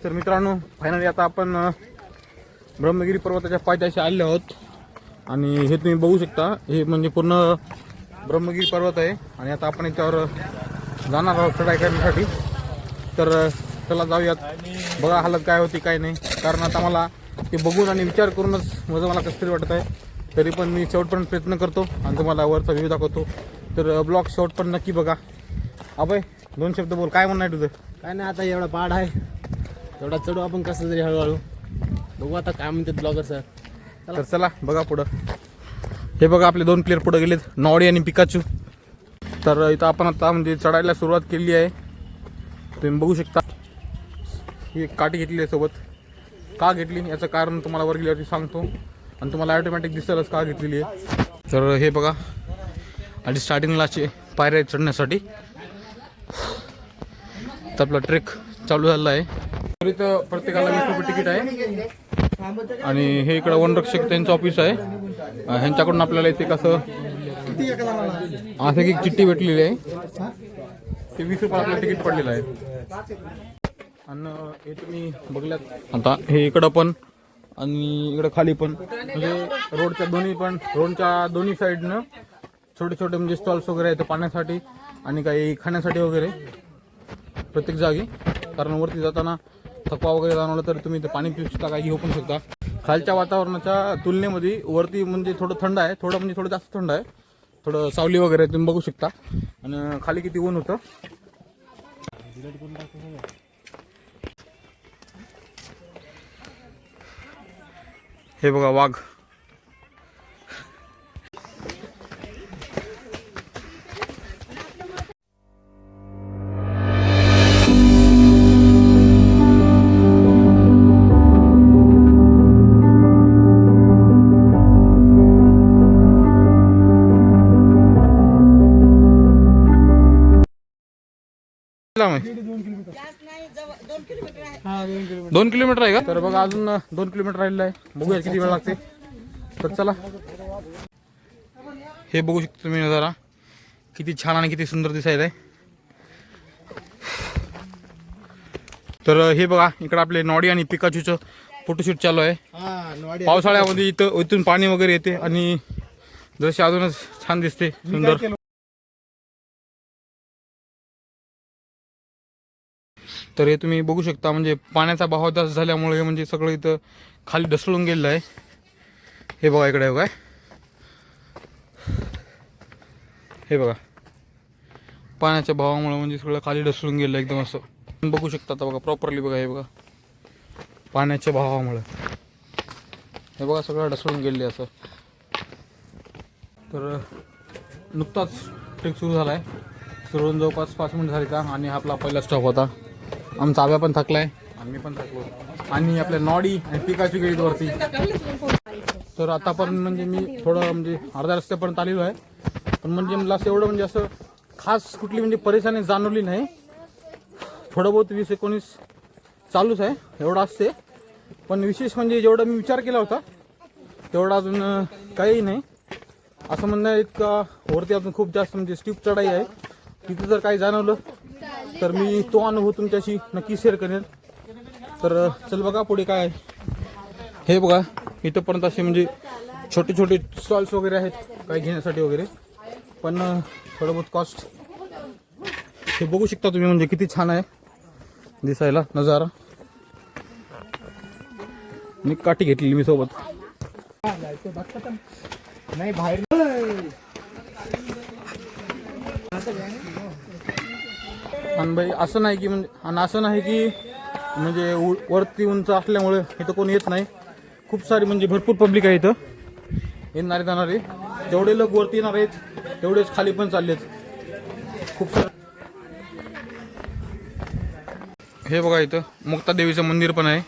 तर मित्रांनो फायनली आता आपण ब्रह्मगिरी पर्वताच्या पायथ्याशी आले आहोत आणि हे तुम्ही बघू शकता, हे म्हणजे पूर्ण ब्रह्मगिरी पर्वत आहे आणि आता आपण याच्यावर जाणार आहोत चढाई करण्यासाठी. तर चला जाऊयात, बघा हालत काय होती काय नाही, कारण आता मला ते बघून आणि विचार करूनच मला कसं तरी वाटत आहे. तरी पण मी शेवटपर्यंत प्रयत्न करतो आणि तुम्हाला वरचा व्ह्यू दाखवतो. तर ब्लॉग शेवटपर्यंत नक्की बघा. अभय 2 शब्द बोल, काय म्हणणं आहे तुझं? काय नाही, आता एवढा पाड आहे तेवढा चढू आपण कसं तरी हळूहळू. बघू आता काय म्हणतात ब्लॉगर सर. तर चला बघा पुढं. हे बघा आपले 2 प्लेयर पुढे गेलेत, नॉडी आणि पिकाचू. तर इथं आपण आता म्हणजे चढायला सुरुवात केली आहे. तुम्ही बघू शकता ही एक काठी घेतली आहे सोबत. का घेतली याचं कारण तुम्हाला वर गेल्यावरती सांगतो आणि तुम्हाला ऑटोमॅटिक दिसेलच का घेतलेली आहे. तर हे बघा आणि स्टार्टिंगला असे पायऱ्या चढण्यासाठी. तर आपला ट्रेक चालू झाला आहे. तर इथं प्रत्येकाला 20 रुपये तिकीट आहे आणि हे इकडं वनरक्षक त्यांचं ऑफिस आहे. ह्यांच्याकडून आपल्याला इथे कसं असं एक चिठ्ठी भेटलेली आहे, ते 20 रुपये आपलं तिकीट पडलेलं आहे. आणि हे तुम्ही बघल्यात आता, हे इकडं पण आणि इकडं खाली पण, म्हणजे रोडच्या दोन्ही साईडनं छोटे छोटे म्हणजे स्टॉल्स वगैरे आहेत पाण्यासाठी आणि काही खाण्यासाठी वगैरे प्रत्येक जागी. कारण वरती जाताना थकवा वगैरे जाणवला तर तुम्ही ते पाणी पिऊ शकता, काही घेऊ पण शकता. खालच्या वातावरणाच्या तुलनेमध्ये वरती म्हणजे थोडं थंड आहे, थोडं जास्त थंड आहे, थोडं सावली वगैरे तुम्ही बघू शकता. आणि खाली किती ऊन होतं. हे बघा वाघ. दोन किलोमीटर आहे का? तर बघा अजून 2 किलोमीटर राहिलेलं आहे. बघूया किती वेळ लागते. तर चला. हे बघू शकता तुम्ही नजारा, किती छान आणि किती सुंदर दिसायला आहे. तर हे बघा इकडे आपले नॉडी आणि पिकाचूचं फोटोशूट चालू आहे. पावसाळ्यामध्ये इथून पाणी वगैरे येते आणि जसे अजूनच छान दिसते, सुंदर. तर हे तुम्ही बघू शकता, म्हणजे पाण्याचा बहाव जास्त झाल्यामुळे म्हणजे सगळं इथं खाली ढसळून गेलेलं आहे. हे बघा इकडे बघा, हे बघा पाण्याच्या बहावामुळे म्हणजे सगळं खाली ढसळून गेलं एकदम असं. तुम्ही बघू शकता आता बघा प्रॉपरली बघा, हे बघा पाण्याच्या बहावामुळे हे बघा सगळं ढसळून गेले असं. तर नुकताच ट्रेक सुरू झाला आहे. सुरू होऊन जवळपास 5 मिनिट झाली का आणि आपला पहिला स्टॉप होता. आमचा आव्या पण थकलाय आणि मी पण थकलो आणि आपल्या नॉडी आणि पिकाची गेलीत वरती. तर आतापर्यंत म्हणजे मी थोडं म्हणजे अर्ध्या रस्त्यापर्यंत आलेलो आहे, पण म्हणजे मला असं एवढं म्हणजे असं खास कुठली म्हणजे परेशानी जाणवली नाही. थोडं बहुत 20-19 चालूच आहे एवढं असते, पण विशेष म्हणजे जेवढा मी विचार केला होता तेवढा अजून काही नाही. असं म्हणणं आहे इतका वरती अजून खूप जास्त म्हणजे स्टीप चढाई आहे. तिथं जर काही जाणवलं तर मी तो अनुभव तुमच्याशी नक्की शेअर करेन. तर चल बघा पुढे काय आहे. हे बघा इथंपर्यंत असे म्हणजे छोटे छोटे स्टॉल्स वगैरे आहेत काही घेण्यासाठी वगैरे, पण थोडं बहुत कॉस्ट. हे बघू शकता तुम्ही, म्हणजे किती छान आहे दिसायला नजारा. मी काठी घेतलेली मी सोबत. नाही बाहेर आणि बाई असं नाही की म्हणजे, आणि असं नाही की म्हणजे वरती उंच असल्यामुळे इथं कोणी येत नाही. खूप सारी म्हणजे भरपूर पब्लिक आहे इथं येणारे जाणारे. जेवढे लोक वरती येणार आहेत तेवढेच खाली पण चाललेत खूप सारे. हे बघा इथं मुक्ता देवीचं मंदिर पण आहे.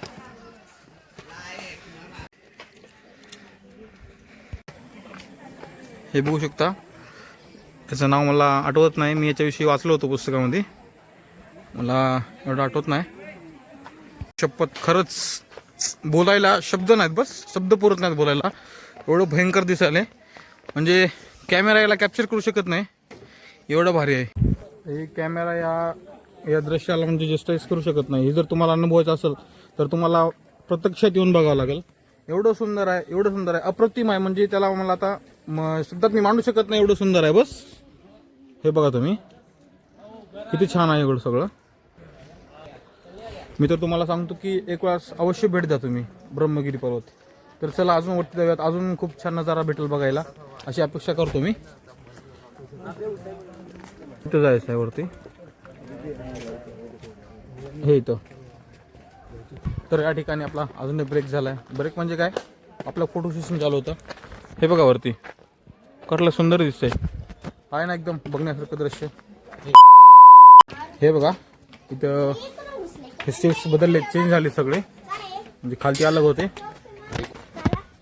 हे बघू शकता, त्याचं नाव मला आठवत नाही, मी याच्याविषयी वाचलं होतं पुस्तकामध्ये, मला एवढं आठवत नाही. शपथ खरंच बोलायला शब्द नाहीत, बस शब्द पुरत नाहीत बोलायला, एवढं भयंकर दिसायला. म्हणजे कॅमेरा याला कॅप्चर करू शकत नाही, एवढं भारी आहे. हे कॅमेरा या दृश्याला म्हणजे जस्टिस करू शकत नाही. हे जर तुम्हाला अनुभवायचं असेल तर तुम्हाला प्रत्यक्षात येऊन बघावं लागेल. एवढं सुंदर आहे, एवढं सुंदर आहे, अप्रतिम आहे. म्हणजे त्याला मला आता शब्दात मी मांडू शकत नाही, एवढं सुंदर आहे. बस हे बघा तुम्ही किती छान आहे एवढं सगळं. मी तर तुम्हाला सांगतो की एक वेळेस अवश्य भेट द्या तुम्ही ब्रह्मगिरी पर्वत. तर चला अजून वरती जाऊयात, अजून खूप छान नजारा भेटेल बघायला अशी अपेक्षा करतो मी. इथं जायचं आहे वरती, हे इथं. तर या ठिकाणी आपला अजून एक ब्रेक झाला आहे. ब्रेक म्हणजे काय, आपलं फोटो सेशन चालू होतं. हे बघा वरती कसलं सुंदर दिसतंय, आहे ना एकदम बघण्यासारखं दृश्य. हे बघा इथं हे स्टेप्स बदलले, चेंज झाले सगळे, म्हणजे खालती अलग होते.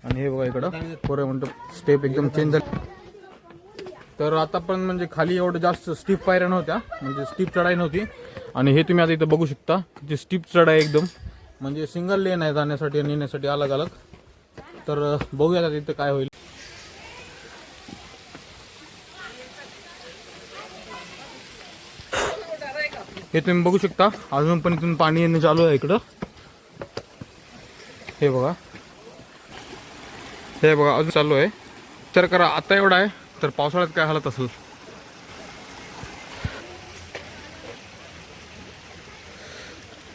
आणि हे बघा इकडं पोरं म्हणतो स्टेप एकदम चेंज झाले. तर आता पण म्हणजे खाली एवढं जास्त स्टीप पायऱ्या नव्हत्या, म्हणजे स्टीप चढाई नव्हती. आणि हे तुम्ही आता इथं बघू शकता जे स्टीप चढाई एकदम, म्हणजे सिंगल लेन आहे जाण्यासाठी आणि येण्यासाठी अलग अलग. तर बघूया इथं काय होईल. हे तुम्ही बघू शकता अजून पण इथून पाणी येणं चालू आहे इकडं. हे बघा, हे बघा अजून चालू आहे. विचार करा आता एवढा आहे तर पावसाळ्यात काय हालत असेल.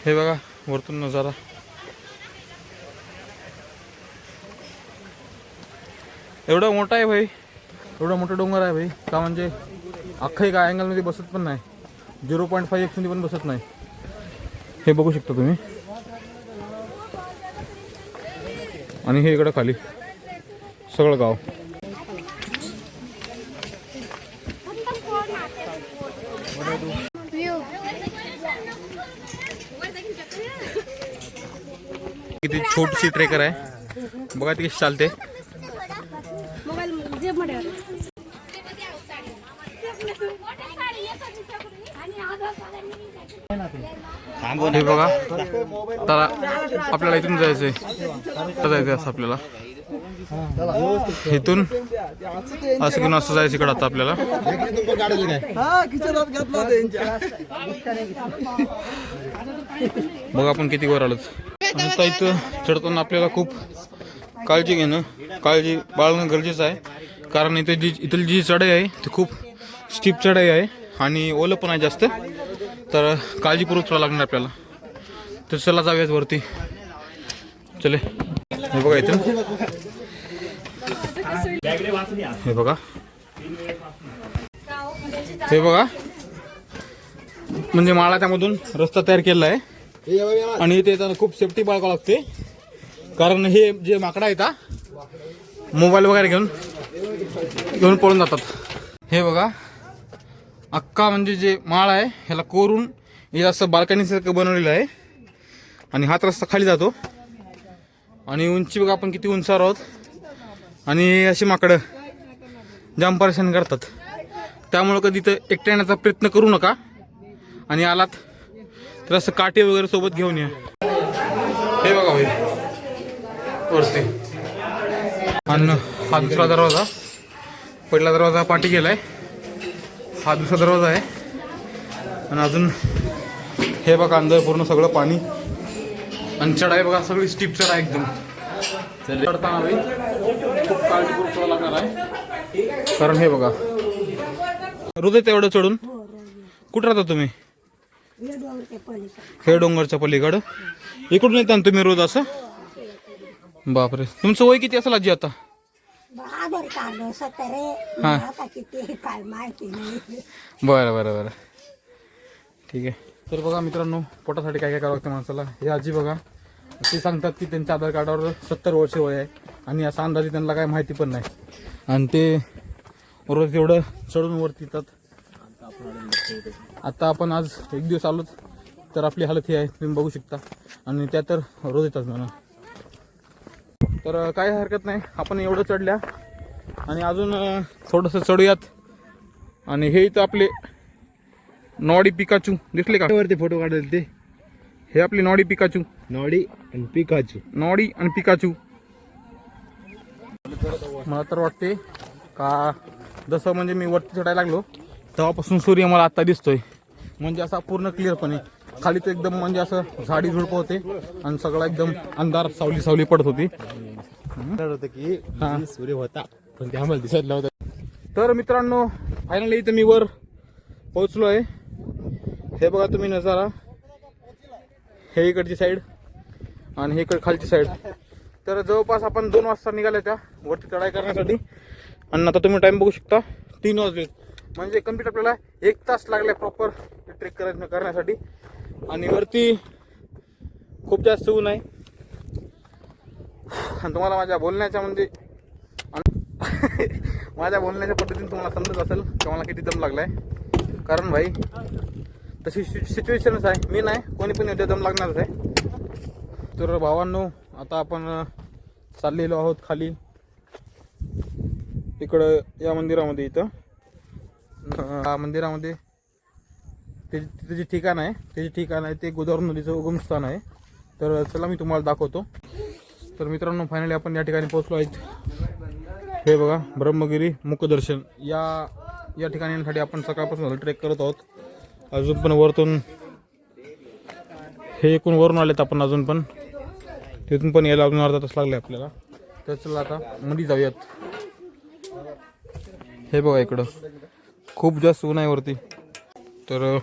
हे बघा वरतून नजारा. एवढा मोठा आहे भाई, एवढा मोठा डोंगर आहे भाई. का म्हणजे अख्खा एका अँगलमध्ये बसत पण नाही, 0.5 मध्ये पण बसत नाही. हे बघू शकता तुम्ही. आणि हे इकडं खाली सगळं गाव. किती छोटीशी ट्रेकर आहे बघा, ती कशी चालते. हे बघा तर आपल्याला इथून जायचंय, असं आपल्याला इथून असं घेऊन असं जायचं इकडं आता आपल्याला. बघा आपण किती वर आलोच. आणि आता इथं चढताना आपल्याला खूप काळजी बाळगणं गरजेचं आहे. कारण इथली जी चढाई आहे ती खूप स्टीप चढाई आहे आणि ओलं पण आहे जास्त. तर काळजीपूर्वक चढावं लागणार आपल्याला. तर चला जाऊयात वरती. चले. हे बघा इथं, हे बघा, हे बघा म्हणजे माळा त्यामधून रस्ता तयार केलेला आहे. आणि इथे येताना खूप सेफ्टी बाळगावं लागते. कारण हे जे माकडं आहेत मोबाईल वगैरे घेऊन पळून जातात. हे बघा अक्का म्हणजे जे माळ आहे ह्याला कोरून हे असं बाल्कनीसारखं बनवलेलं आहे. आणि हात रस्ता खाली जातो. आणि उंची बघा आपण किती उंचावर आहोत. आणि अशी माकडं जाम परेशान करतात. त्यामुळं कधी तर एकट्या येण्याचा प्रयत्न करू नका. आणि आलात तर असं काटे वगैरे सोबत घेऊन या. हे बघा भाई वरती. आणि हा दुसरा दरवाजा, पहिला दरवाजा पाठी गेलाय, हा दुसरा दरवाजा आहे. आणि अजून हे बघा अंदर पूर्ण सगळं पाणी. आणि चढाई बघा सगळी स्टीप चढाई एकदम. चढताना भाई खूप काळजीपूर्वक चढावं लागणार आहे. कारण हे बघा रोज येतं एवढं चढून. कुठं राहता तुम्ही? हे डोंगरच्या पलीकडं. इकडून येता ना तुम्ही रोज असं? बापरे, तुमचं वय किती असेल आजी आता? हां बरं बरं बरं ठीक आहे. तर बघा मित्रांनो, पोटासाठी काय काय करावं लागतं माणसाला. हे आजी बघा ते सांगतात की त्यांच्या आधार कार्डावर 70 वर्ष वय आहे. आणि असा अंदाजे त्यांना काय माहिती पण नाही. आणि ते रोज एवढं चढून वरती येतात. आता आपण आज एक दिवस आलो तर आपली हालत ही आहे, तुम्ही बघू शकता. आणि त्या तर रोज येतात म्हणा. तर काही हरकत नाही, आपण एवढं चढल्या आणि अजून थोडंसं चढूयात. आणि हे इथं आपले नॉडी पिकाचू दिसले का वरती फोटो काढले ते? हे आपली नॉडी पिकाचू. नॉडी आणि पिकाचू. नॉडी आणि पिकाचू. मला तर वाटते का जसं म्हणजे मी वरती चढायला लागलो तेव्हापासून सूर्य मला आत्ता दिसतोय. म्हणजे असा पूर्ण क्लिअरपणे. खाली तर एकदम म्हणजे असं झाडी झुडपं होते आणि सगळा एकदम अंधार सावली सावली पडत होती. होतं की हा. सूर्य होता पण ते आम्हाला दिसत नव्हतं. तर मित्रांनो फायनली इथं मी वर पोहोचलो आहे. हे बघा तुम्ही नजारा, हे इकडची साईड आणि हे इकडे खालची साईड. तर जवळपास आपण 2 वाजता निघाल्या त्या वरती चढाई करण्यासाठी आणि आता तुम्ही टाइम बघू शकता 3 वाजले. म्हणजे कम्प्लीट आपल्याला 1 तास लागला प्रॉपर ट्रेक करण्यासाठी. आणि वरती खूप जास्त ऊन आहे आणि तुम्हाला माझ्या बोलण्याच्या म्हणजे माझ्या बोलण्याच्या पद्धतीने तुम्हाला समजत असेल की मला किती दम लागलाय. कारण भाई तशी सिच्युएशनच आहे. मी नाही कोणी पण येते दम लागणारच आहे. तर भावांनो आता आपण चाललेलो आहोत खाली इकडं या मंदिरामध्ये. इथं मंदिरामध्ये तिथे जे ठिकाण आहे ते गोदावरी नदीचं उगमस्थान आहे. तर चला मी तुम्हाला दाखवतो. तर मित्रांनो फायनली आपण या ठिकाणी पोहोचलो आहेत. हे बघा ब्रह्मगिरी मुखदर्शन या ठिकाणी येण्यासाठी आपण सकाळपासून ट्रेक करत आहोत. अजून पण वरतून हे एकूण वरून आलेत आपण अजून पण तिथून पण यायला अजून अर्धा तास लागले आपल्याला. तर चला आता मध्ये जाऊयात. हे बघा इकडं खूप जास्त ऊन आहे वरती. तर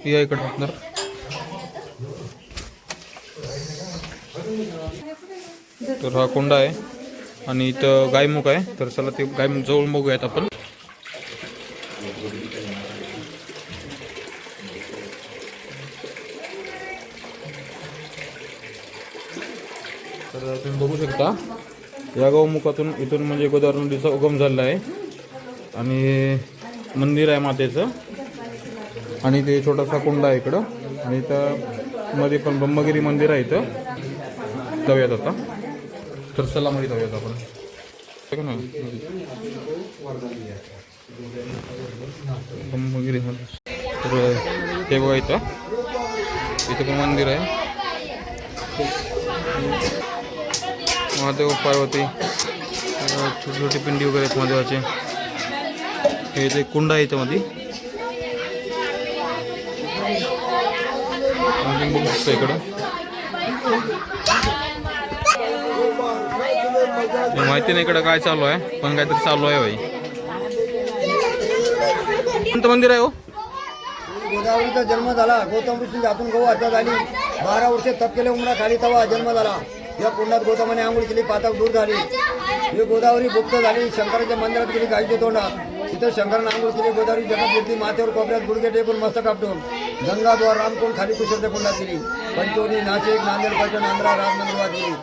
या इकडं तर हा कोंडा आहे आणि इथं गायमुख आहे. तर चला ते गायमुख जवळ बघूयात आपण. तर तुम्ही बघू शकता या गौमुखातून इथून म्हणजे गोदावरी नदीचा उगम झालेला आहे आणि मंदिर आहे मातेचं आणि ते छोटासा कोंडा आहे इकडं आणि इथं मध्ये पण ब्रह्मगिरी मंदिर आहे. इथं जाऊयात आता. तर चला मध्ये जाऊयात आपण. ब्रह्मगिरी तर हे बघा इथं पण मंदिर आहे. महादेव पार्वती छोटी छोटी पिंडी वगैरे आहेत महादेवाचे. हे इथे कुंड आहे इथं मध्ये बघू शकतो इकडं. माहिती नाही इकडं काय चालू आहे पण काहीतरी चालू आहे भाई. कोणतं मंदिर आहे हो? गोदावरीचा जन्म झाला. गौतम ऋषी हातून गौ हत्या झाली. 12 वर्षे तप केले उमरा खाली तवा जन्म झाला. या कुंडात गौतमाने आंघोळ केली. पातक दूर झाली. ही गोदावरी गुप्त झाली. शंकराच्या मंदिरात गेली गायच्या तोंडात. तिथं शंकरानं आंघोळ केली. गोदावरी जगात घेतली. माथ्यावर कोपऱ्यात गुडघे टेकून मस्तक आपटून गंगाद्वार रामकुंड खाली कुशलच्या कुंडात गेली. पंचोली नाशिक नांदेड पाटण आंध्रा राजनंदुरबाद गेली.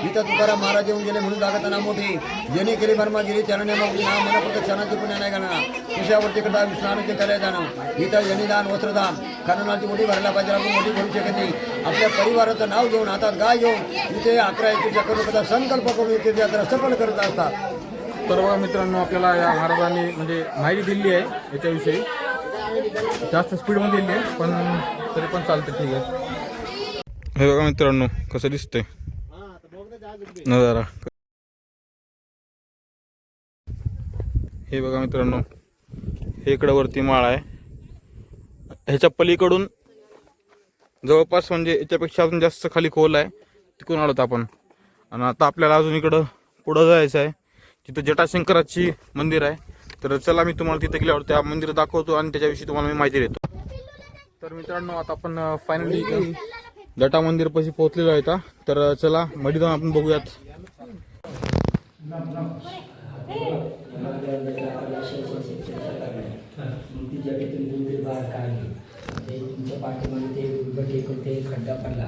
इथं तुकाराम महाराज येऊन गेले म्हणून जागताना मोठी. ज्यांनी केली बर्मागिरी त्याने मग नाव मनापुरतं क्षणाची पुण्य नाही गणना. कुशावरती कथा विष्णाचे कल्या जाणं. इथं जनिदान वस्त्रदान खननाची मोठी भरायला पाहिजे. आपण मोठी भरू शकत नाही. आपल्या परिवाराचं नाव घेऊन हातात गाय घेऊन इथे 11 एकीच्या कथा संकल्प करून इथे यात्रा सफल करत असतात. तर बघा मित्रांनो आपल्याला या महाराजांनी म्हणजे माहिती दिली आहे याच्याविषयी. जास्त स्पीडमध्ये दिली आहे पण तरी पण चालतं ठीक आहे. हे बघा मित्रांनो कसं दिसतंय नजारा. हे बघा मित्रांनो हे इकडं वरती माळ आहे. ह्याच्या पलीकडून जवळपास म्हणजे याच्यापेक्षा अजून जास्त खाली खोल आहे. तिकडून आलोत आपण आणि आता आपल्याला अजून इकडं पुढं जायचं आहे. तिथं जटाशंकराची मंदिर आहे. तर चला मी तुम्हाला तिथे गेल्यावर त्या मंदिर दाखवतो आणि त्याच्याविषयी तुम्हाला मी माहिती देतो. तर मित्रांनो आता आपण फायनली जटा मंदिर पाशी पोहोचलेलो आहे. तर चला मध्ये जाऊन आपण बघूयात. तुमच्या पाठीमध्ये ते गुडघा टेकून ते खड्डा पडला.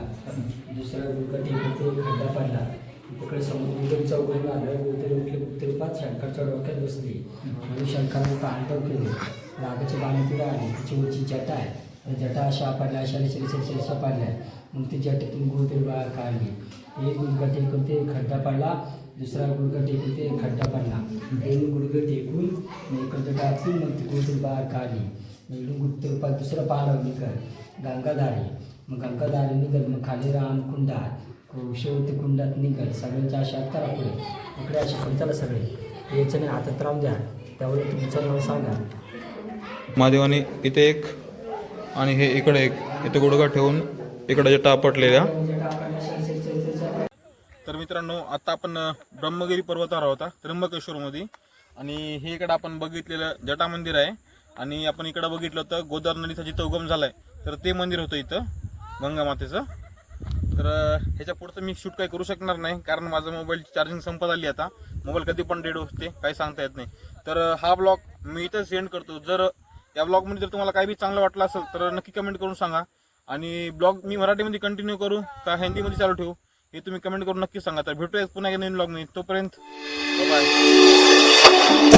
दुसरा गुडघा टेकून ते खड्डा पडला. तिकडे समुद्र चौघडून आलं. उतरे पाच शंकरच्या डोक्यात बसली म्हणून शंकराने पांडव केले. रागाची बाणी तिला आली. तिची उंची जटा आहे. जटा अशा पडल्या अशा पडल्या. मग ती जटेतून गुडघे बाहेर काढली. एक गुडघा टेकून ते खड्डा पडला. दुसरा गुडघा टेकून ते खड्डा पडला. 2 गुडघे टेकून एक जटातून मग ती गुडघे बाहेर काढली. उत्तर दुसरा पाडव निघल गंगाधारी. मग गंगाधारी निघल. मग खाली रामकुंडात शेवटी कुंडात निघल. सगळ्यांच्या अशा करा पुढे इकडे असे पडताला सगळे यायचं नाही. हातात राहून द्या. त्यावेळी तुमचं नाव सांगा. महादेवाने इथे एक आणि हे इकडे इथे गुडघा ठेवून इकडे जटा आपटलेल्या. तर मित्रांनो आता आपण ब्रह्मगिरी पर्वतावर आहोत त्र्यंबकेश्वरमध्ये. आणि हे इकडे आपण बघितलेलं जटा मंदिर आहे. आणि आपण इकडे बघितलं होतं गोदावरी नदीचा जिथं उगम झालाय तर ते मंदिर होतं इथं गंगा मातेचं. तर ह्याच्या पुढचं मी शूट काही करू शकणार नाही कारण माझं मोबाईलची चार्जिंग संपत आली. आता मोबाईल कधी पण डेड होते काही सांगता येत नाही. तर हा ब्लॉग मी इथं सेंड करतो. जर या ब्लॉगमध्ये जर तुम्हाला काही बी चांगलं वाटलं असेल तर नक्की कमेंट करून सांगा. आणि ब्लॉग मी मराठीमध्ये कंटिन्यू करू का हिंदीमध्ये चालू ठेवू हे तुम्ही कमेंट करून नक्की सांगा. तर भेटूया पुन्हा एक नवीन ब्लॉगमध्ये. तोपर्यंत बाय.